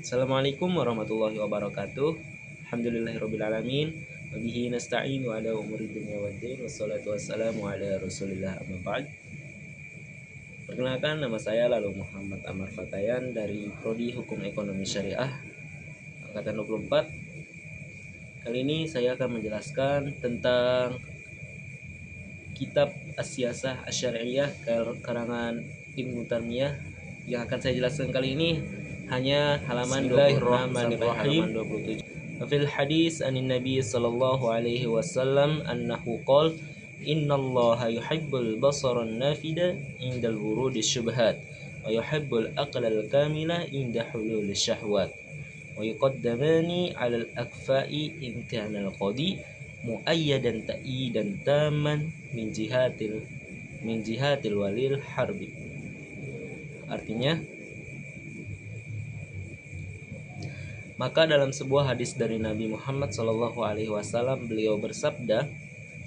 Assalamualaikum warahmatullahi wabarakatuh. Alhamdulillahirabbil alamin. Wa bihi nasta'inu ala umuri dunya waddin. Wassalatu wassalamu ala Rasulillah amma ba'd. Perkenalkan, nama saya Lalu Muhammad Amar Fatayan dari Prodi Hukum Ekonomi Syariah angkatan 24. Kali ini saya akan menjelaskan tentang kitab As-Siyasah Asy-Syariyyah karangan Ibnu Taimiyah. Yang akan saya jelaskan kali ini hanya halaman 26 sampai halaman 27. Fil hadis anin Nabi sallallahu alaihi wasallam annahu qala innallaha yuhibbul basara an-nafida indal wurudi syubhat wa yuhibbul aqlal kamila inda hulul syahwat wa yuqaddamani 'alal akfa'i in kana al-qadi muayyadan ta'idan taman min jihatil walil harbi. Artinya, maka dalam sebuah hadis dari Nabi Muhammad SAW beliau bersabda,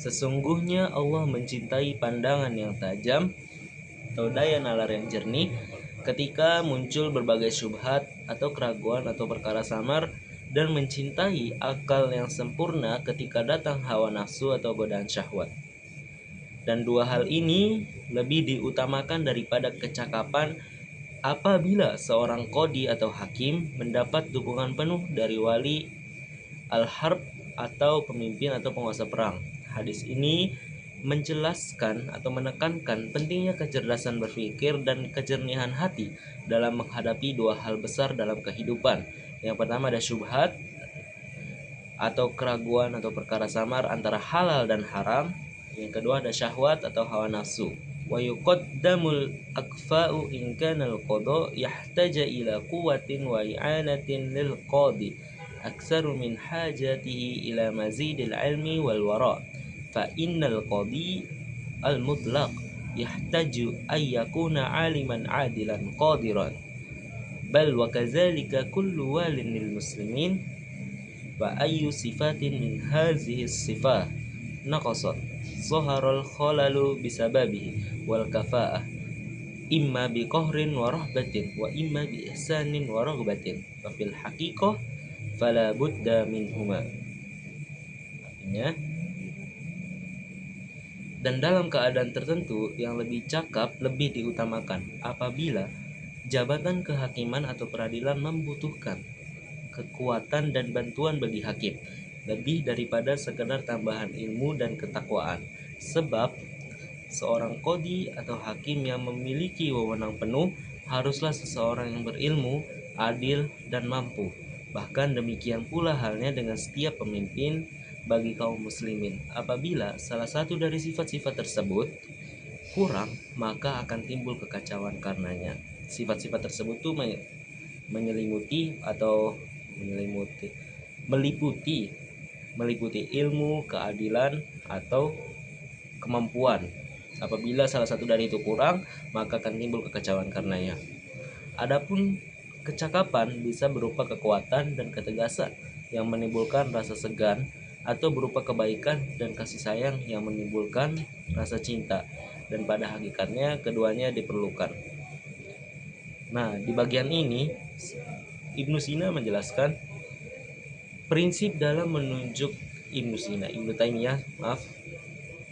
sesungguhnya Allah mencintai pandangan yang tajam atau daya nalar yang jernih ketika muncul berbagai syubhat atau keraguan atau perkara samar, dan mencintai akal yang sempurna ketika datang hawa nafsu atau godaan syahwat. Dan dua hal ini lebih diutamakan daripada kecakapan apabila seorang qadi atau hakim mendapat dukungan penuh dari wali al-harb atau pemimpin atau penguasa perang. Hadis ini menjelaskan atau menekankan pentingnya kecerdasan berpikir dan kejernihan hati dalam menghadapi dua hal besar dalam kehidupan. Yang pertama ada syubhat atau keraguan atau perkara samar antara halal dan haram. Yang kedua ada syahwat atau hawa nafsu. Wa yuqaddamul akfa'u in kana al-qada yahtaja ila quwwatin wa i'anatin lil qadi aktsaru min hajatihi ila mazidil ilmi wal wara' fa innal qadi al-mutlaq yahtaju ay yakuna 'aliman 'adilan qadiran bal wa kadzalika kullu walin lil muslimin wa ayyu sifatin min hadhihi sifat naqasat zaharal khalalu bisababihi wal kafa'ah imma bi qahrin wa rahbatin wa imma bi ihsanin wa raghbatin wa fil haqiqah fala budda minhuma. Artinya, dan dalam keadaan tertentu yang lebih cakap lebih diutamakan apabila jabatan kehakiman atau peradilan membutuhkan kekuatan dan bantuan bagi hakim lebih daripada sekedar tambahan ilmu dan ketakwaan. Sebab seorang qadi atau hakim yang memiliki wewenang penuh haruslah seseorang yang berilmu, adil, dan mampu. Bahkan demikian pula halnya dengan setiap pemimpin bagi kaum muslimin. Apabila salah satu dari sifat-sifat tersebut kurang, maka akan timbul kekacauan karenanya. Sifat-sifat tersebut itu meliputi ilmu, keadilan, atau kemampuan. Apabila salah satu dari itu kurang, maka akan timbul kekacauan karenanya. Adapun kecakapan bisa berupa kekuatan dan ketegasan yang menimbulkan rasa segan, atau berupa kebaikan dan kasih sayang yang menimbulkan rasa cinta, dan pada hakikatnya keduanya diperlukan. Nah, di bagian ini Ibnu Sina menjelaskan prinsip dalam menunjuk Ibnu Taimiyah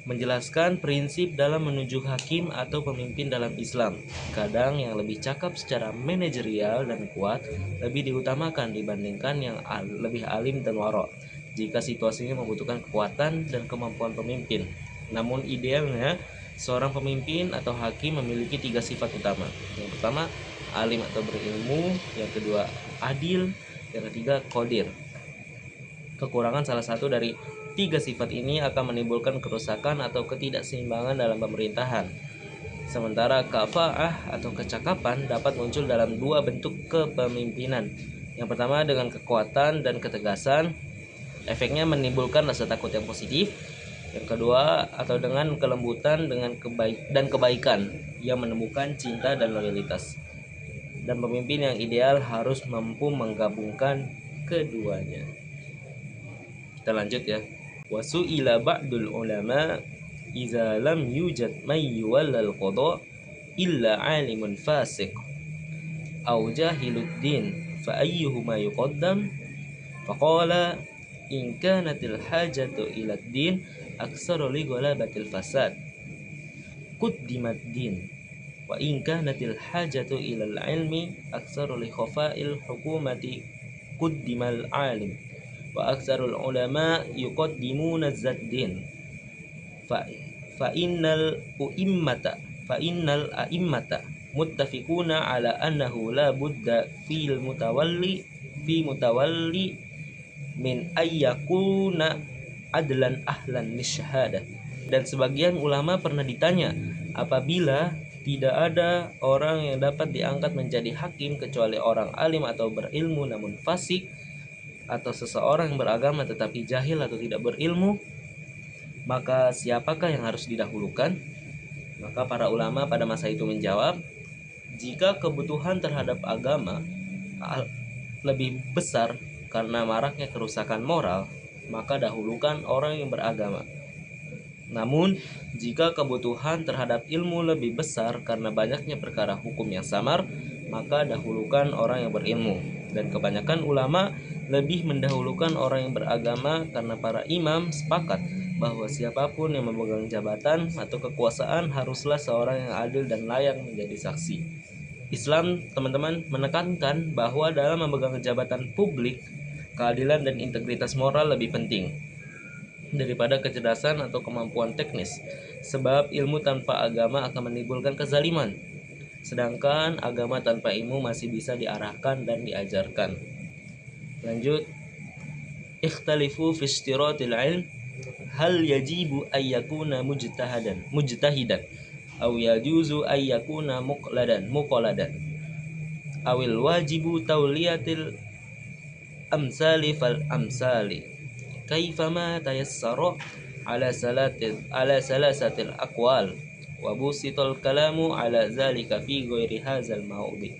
menjelaskan prinsip dalam menunjuk hakim atau pemimpin dalam Islam. Kadang yang lebih cakap secara manajerial dan kuat lebih diutamakan dibandingkan yang lebih alim dan wara' jika situasinya membutuhkan kekuatan dan kemampuan pemimpin. Namun idealnya seorang pemimpin atau hakim memiliki 3 sifat utama. Yang pertama, alim atau berilmu. Yang kedua, adil. Yang ketiga, qadir. Kekurangan salah satu dari 3 sifat ini akan menimbulkan kerusakan atau ketidakseimbangan dalam pemerintahan. Sementara kafa'ah atau kecakapan dapat muncul dalam 2 bentuk kepemimpinan. Yang pertama dengan kekuatan dan ketegasan, efeknya menimbulkan rasa takut yang positif. Yang kedua, atau dengan kelembutan dan kebaikan yang menemukan cinta dan loyalitas. Dan pemimpin yang ideal harus mampu menggabungkan keduanya. Kita lanjut ya. Wasu'ila ba'dul ulama iza lam yujad may yuwallal qada illa alimun fasiq aw jahiluddin فأيهما يقدم فقال إن كانت الحاجة إلى الدين أكثر لغلبة الفساد قدم الدين وإن كانت الحاجة إلى العلم أكثر لخفاء الحكومة قدم العالم وأكثر العلماء يقدمون الدين فإن الأئمة متفقون على أنه لا بد في متولي من أن يكون عدلا أهلا للشهادة. Dan sebagian ulama pernah ditanya, apabila tidak ada orang yang dapat diangkat menjadi hakim kecuali orang alim atau berilmu namun fasik, atau seseorang yang beragama tetapi jahil atau tidak berilmu, maka siapakah yang harus didahulukan? Maka para ulama pada masa itu menjawab, jika kebutuhan terhadap agama lebih besar karena maraknya kerusakan moral, maka dahulukan orang yang beragama. Namun, jika kebutuhan terhadap ilmu lebih besar karena banyaknya perkara hukum yang samar, maka dahulukan orang yang berilmu. Dan kebanyakan ulama lebih mendahulukan orang yang beragama karena para imam sepakat bahwa siapapun yang memegang jabatan atau kekuasaan haruslah seorang yang adil dan layak menjadi saksi. Islam, teman-teman, menekankan bahwa dalam memegang jabatan publik, keadilan dan integritas moral lebih penting daripada kecerdasan atau kemampuan teknis, sebab ilmu tanpa agama akan menimbulkan kezaliman, sedangkan agama tanpa ilmu masih bisa diarahkan dan diajarkan. Lanjut, ikhtalifu fi istiratil ilm hal yajibu ay yakuna mujtahidan aw yajuzu ay yakuna muqalladan awil wajibu tawliyatil amsali fal amsali kaifama tayassara ala salasatil aqwal wa busital kalamu ala zalika fi ghairi hadzal mawdi.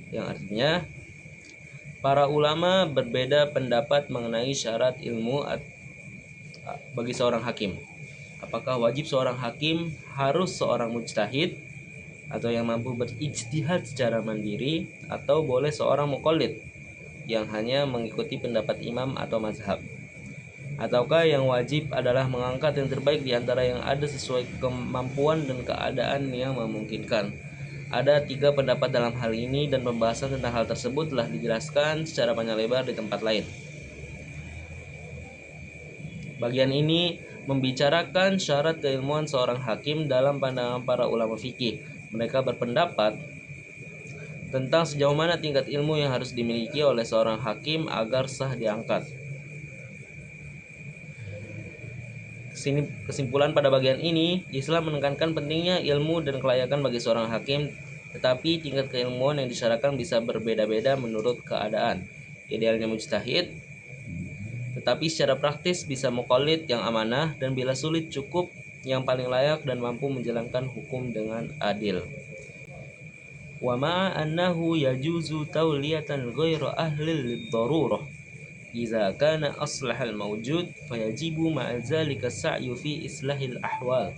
Yang artinya, para ulama berbeda pendapat mengenai syarat ilmu bagi seorang hakim. Apakah wajib seorang hakim harus seorang mujtahid atau yang mampu berijtihad secara mandiri, atau boleh seorang muqallid yang hanya mengikuti pendapat imam atau mazhab? Ataukah yang wajib adalah mengangkat yang terbaik di antara yang ada sesuai kemampuan dan keadaan yang memungkinkan? Ada 3 pendapat dalam hal ini, dan pembahasan tentang hal tersebut telah dijelaskan secara panjang lebar di tempat lain. Bagian ini membicarakan syarat keilmuan seorang hakim dalam pandangan para ulama fikih. Mereka berpendapat tentang sejauh mana tingkat ilmu yang harus dimiliki oleh seorang hakim agar sah diangkat. Kesimpulan pada bagian ini, Islam menekankan pentingnya ilmu dan kelayakan bagi seorang hakim, tetapi tingkat keilmuan yang disyaratkan bisa berbeda-beda menurut keadaan. Idealnya mujtahid, tetapi secara praktis bisa muqallid yang amanah, dan bila sulit cukup yang paling layak dan mampu menjalankan hukum dengan adil. Wa ma'a annahu yajuzu tawliyatan ghairu ahlil lid-darurah idza kana aslahal mawjud fayajibu ma'a dzalika sa'yu fi islahil ahwal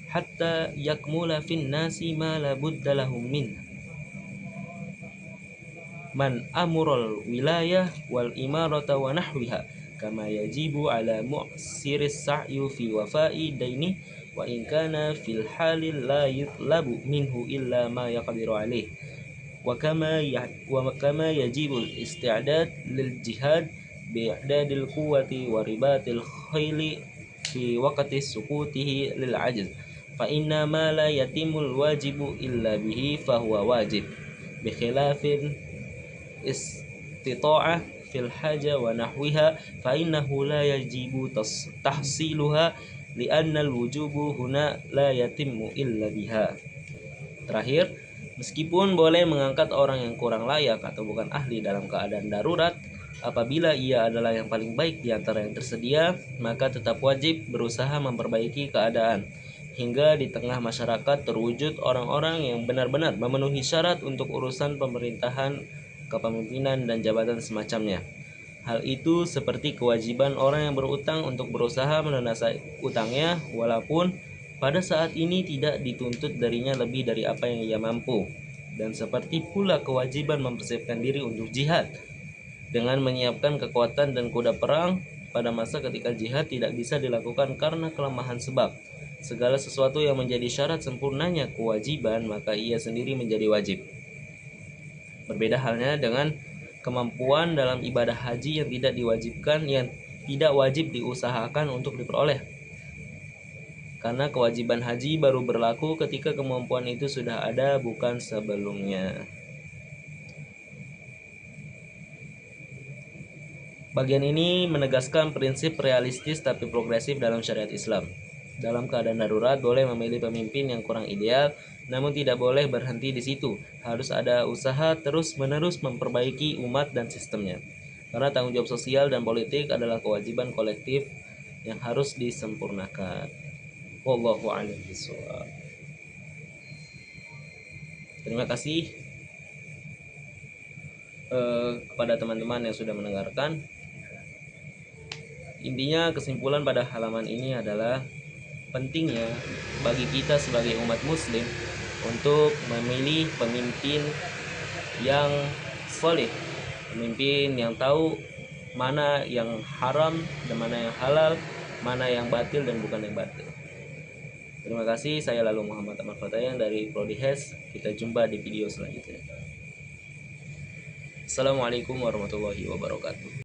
hatta yakmula fin nasi ma la budda lahum min man amural wilayah wal imarata wa nahwiha kama yajibu ala mu'siris sa'yu fi wafa'i daini wa in kana fil halil la yutlabu minhu illa ma yaqdiru alaih wa kama yajibu al-isti'dad lil jihad bi'dadil quwwati wa ribatil khayli fi waqti sukutihi lil ajz fa inna ma la yatimul wajibu illa bihi fa huwa wajib bi khilafin istita'ah fil haja wa nahwiha fa innahu la yajibu tahsiluha li'anna al-wujubu huna la yatimmu illa biha. Terakhir, meskipun boleh mengangkat orang yang kurang layak atau bukan ahli dalam keadaan darurat, apabila ia adalah yang paling baik di antara yang tersedia, maka tetap wajib berusaha memperbaiki keadaan hingga di tengah masyarakat terwujud orang-orang yang benar-benar memenuhi syarat untuk urusan pemerintahan, kepemimpinan, dan jabatan semacamnya. Hal itu seperti kewajiban orang yang berutang untuk berusaha melunasi utangnya, walaupun pada saat ini tidak dituntut darinya lebih dari apa yang ia mampu. Dan seperti pula kewajiban mempersiapkan diri untuk jihad dengan menyiapkan kekuatan dan kuda perang pada masa ketika jihad tidak bisa dilakukan karena kelemahan sebab. Segala sesuatu yang menjadi syarat sempurnanya kewajiban, maka ia sendiri menjadi wajib. Berbeda halnya dengan kemampuan dalam ibadah haji yang tidak diwajibkan, yang tidak wajib diusahakan untuk diperoleh. Karena kewajiban haji baru berlaku ketika kemampuan itu sudah ada, bukan sebelumnya. Bagian ini menegaskan prinsip realistis tapi progresif dalam syariat Islam. Dalam keadaan darurat boleh memilih pemimpin yang kurang ideal, namun tidak boleh berhenti di situ. Harus ada usaha terus-menerus memperbaiki umat dan sistemnya. Karena tanggung jawab sosial dan politik adalah kewajiban kolektif yang harus disempurnakan. Wallahu a'lam bishawab. Terima kasih kepada teman-teman yang sudah mendengarkan. Intinya kesimpulan pada halaman ini adalah pentingnya bagi kita sebagai umat muslim untuk memilih pemimpin yang soleh, pemimpin yang tahu mana yang haram dan mana yang halal, mana yang batil dan bukan yang batil. Terima kasih, saya Lalu Muhammad Ahmad Fatayan dari Prodi HES. Kita jumpa di video selanjutnya. Assalamualaikum warahmatullahi wabarakatuh.